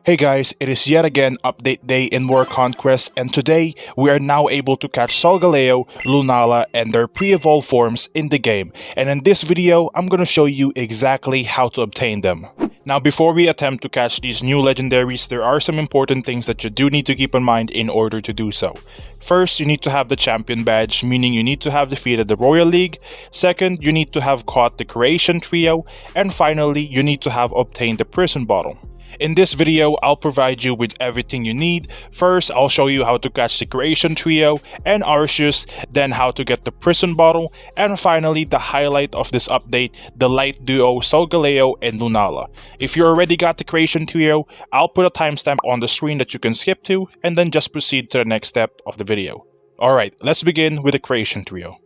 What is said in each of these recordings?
Hey guys, it is yet again update day in Roria Conquest, and today we are now able to catch Solgaleo Lunala and their pre-evolved forms in the game, and in this video I'm gonna show you exactly how to obtain them. Now before we attempt to catch these new legendaries, there are some important things that you do need to keep in mind in order to do so. First, you need to have the champion badge, meaning you need to have defeated the Royal League. Second, you need to have caught the creation trio, and finally you need to have obtained the prison bottle. In this video, I'll provide you with everything you need. First, I'll show you how to catch the Creation Trio and Arceus, then how to get the Prison Bottle, and finally, the highlight of this update, the Light Duo Solgaleo and Lunala. If you already got the Creation Trio, I'll put a timestamp on the screen that you can skip to, and then just proceed to the next step of the video. Alright, let's begin with the Creation Trio.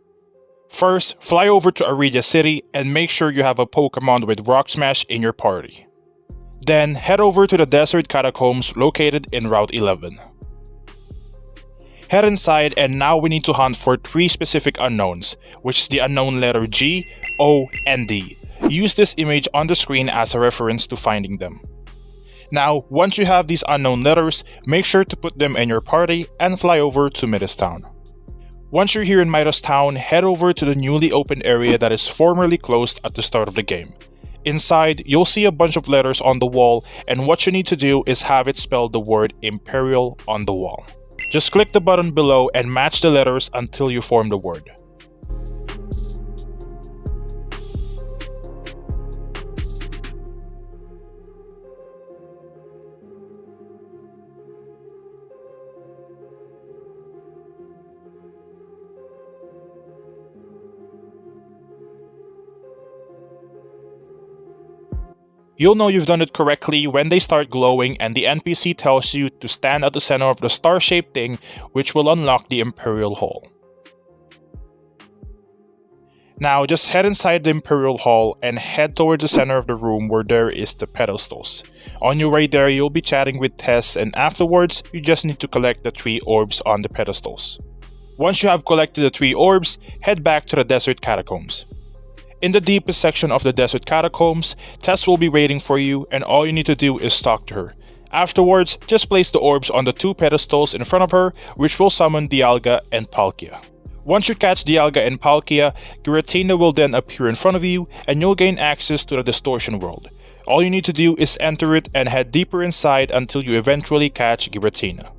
First, fly over to Roria City and make sure you have a Pokemon with Rock Smash in your party. Then head over to the Desert Catacombs located in Route 11. Head inside, and now we need to hunt for 3 specific unknowns, which is the unknown letter G, O, and D. Use this image on the screen as a reference to finding them. Now, once you have these unknown letters, make sure to put them in your party and fly over to Midas Town. Once you're here in Midas Town, head over to the newly opened area that is formerly closed at the start of the game. Inside, you'll see a bunch of letters on the wall, and what you need to do is have it spell the word Imperial on the wall. Just click the button below and match the letters until you form the word. You'll know you've done it correctly when they start glowing and the NPC tells you to stand at the center of the star-shaped thing, which will unlock the Imperial Hall. Now just head inside the Imperial Hall and head towards the center of the room where there is the pedestals. On your way there, you'll be chatting with Tess, and afterwards, you just need to collect the 3 orbs on the pedestals. Once you have collected the 3 orbs, head back to the Desert Catacombs. In the deepest section of the Desert Catacombs, Tess will be waiting for you, and all you need to do is talk to her. Afterwards, just place the orbs on the 2 pedestals in front of her, which will summon Dialga and Palkia. Once you catch Dialga and Palkia, Giratina will then appear in front of you, and you'll gain access to the Distortion World. All you need to do is enter it and head deeper inside until you eventually catch Giratina.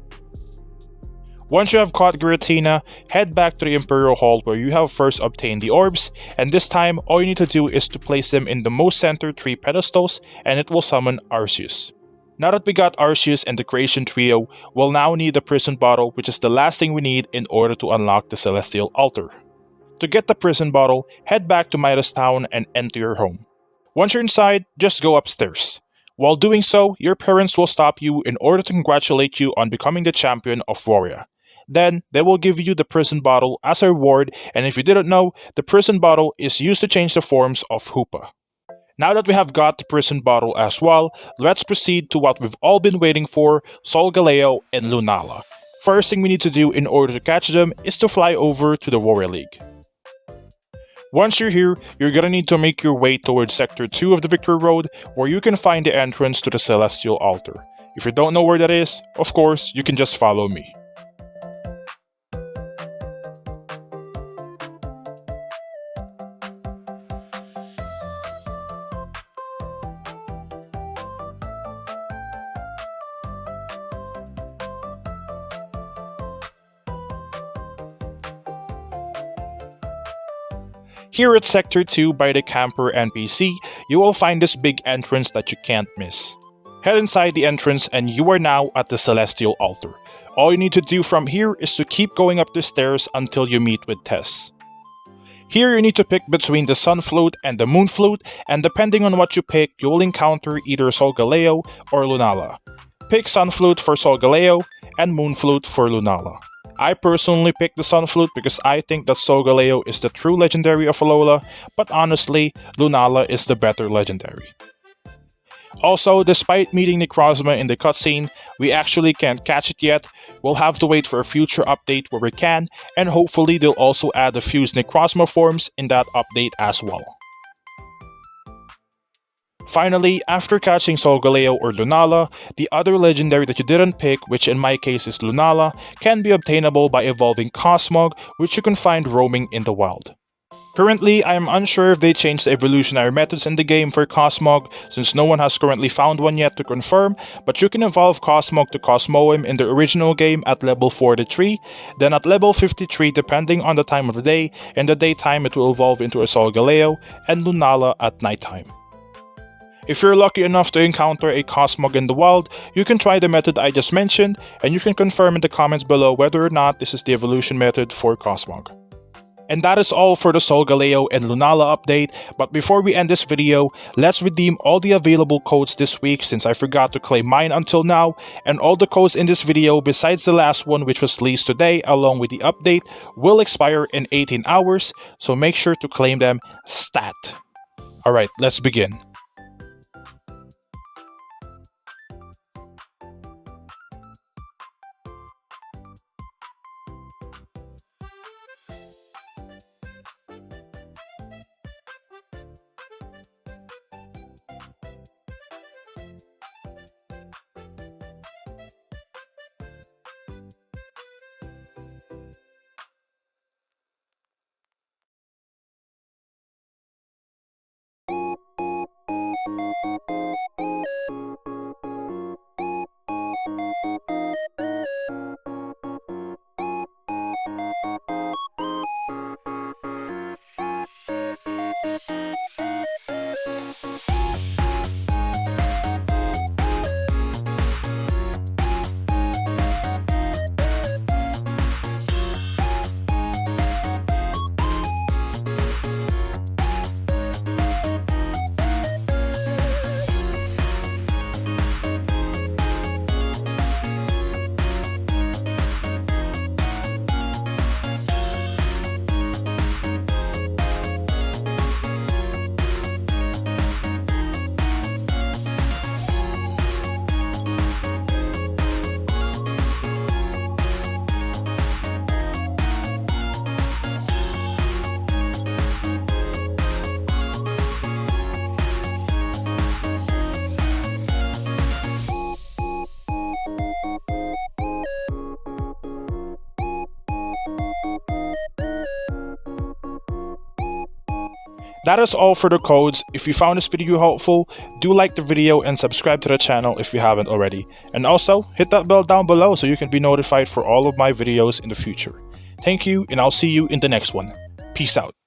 Once you have caught Giratina, head back to the Imperial Hall where you have first obtained the orbs, and this time all you need to do is to place them in the most center 3 pedestals and it will summon Arceus. Now that we got Arceus and the Creation Trio, we'll now need the Prison Bottle, which is the last thing we need in order to unlock the Celestial Altar. To get the Prison Bottle, head back to Midas Town and enter your home. Once you're inside, just go upstairs. While doing so, your parents will stop you in order to congratulate you on becoming the champion of Roria. Then, they will give you the Prison Bottle as a reward, and if you didn't know, the Prison Bottle is used to change the forms of Hoopa. Now that we have got the Prison Bottle as well, let's proceed to what we've all been waiting for, Solgaleo and Lunala. First thing we need to do in order to catch them is to fly over to the Royal League. Once you're here, you're gonna need to make your way towards Sector 2 of the Victory Road, where you can find the entrance to the Celestial Altar. If you don't know where that is, of course, you can just follow me. Here at Sector 2 by the Camper NPC, you will find this big entrance that you can't miss. Head inside the entrance and you are now at the Celestial Altar. All you need to do from here is to keep going up the stairs until you meet with Tess. Here you need to pick between the Sun Flute and the Moon Flute, and depending on what you pick, you will encounter either Solgaleo or Lunala. Pick Sun Flute for Solgaleo and Moon Flute for Lunala. I personally picked the Sun Flute because I think that Solgaleo is the true legendary of Alola, but honestly, Lunala is the better legendary. Also, despite meeting Necrozma in the cutscene, we actually can't catch it yet. We'll have to wait for a future update where we can, and hopefully they'll also add the fused Necrozma forms in that update as well. Finally, after catching Solgaleo or Lunala, the other legendary that you didn't pick, which in my case is Lunala, can be obtainable by evolving Cosmog, which you can find roaming in the wild. Currently, I am unsure if they changed the evolutionary methods in the game for Cosmog, since no one has currently found one yet to confirm, but you can evolve Cosmog to Cosmoem in the original game at level 43, then at level 53 depending on the time of the day. In the daytime it will evolve into a Solgaleo, and Lunala at nighttime. If you're lucky enough to encounter a Cosmog in the wild, you can try the method I just mentioned, and you can confirm in the comments below whether or not this is the evolution method for Cosmog. And that is all for the Solgaleo and Lunala update, but before we end this video, let's redeem all the available codes this week since I forgot to claim mine until now, and all the codes in this video besides the last one which was released today along with the update will expire in 18 hours, so make sure to claim them stat. Alright, let's begin. That is all for the codes. If you found this video helpful, do like the video and subscribe to the channel if you haven't already. And also, hit that bell down below so you can be notified for all of my videos in the future. Thank you, and I'll see you in the next one. Peace out.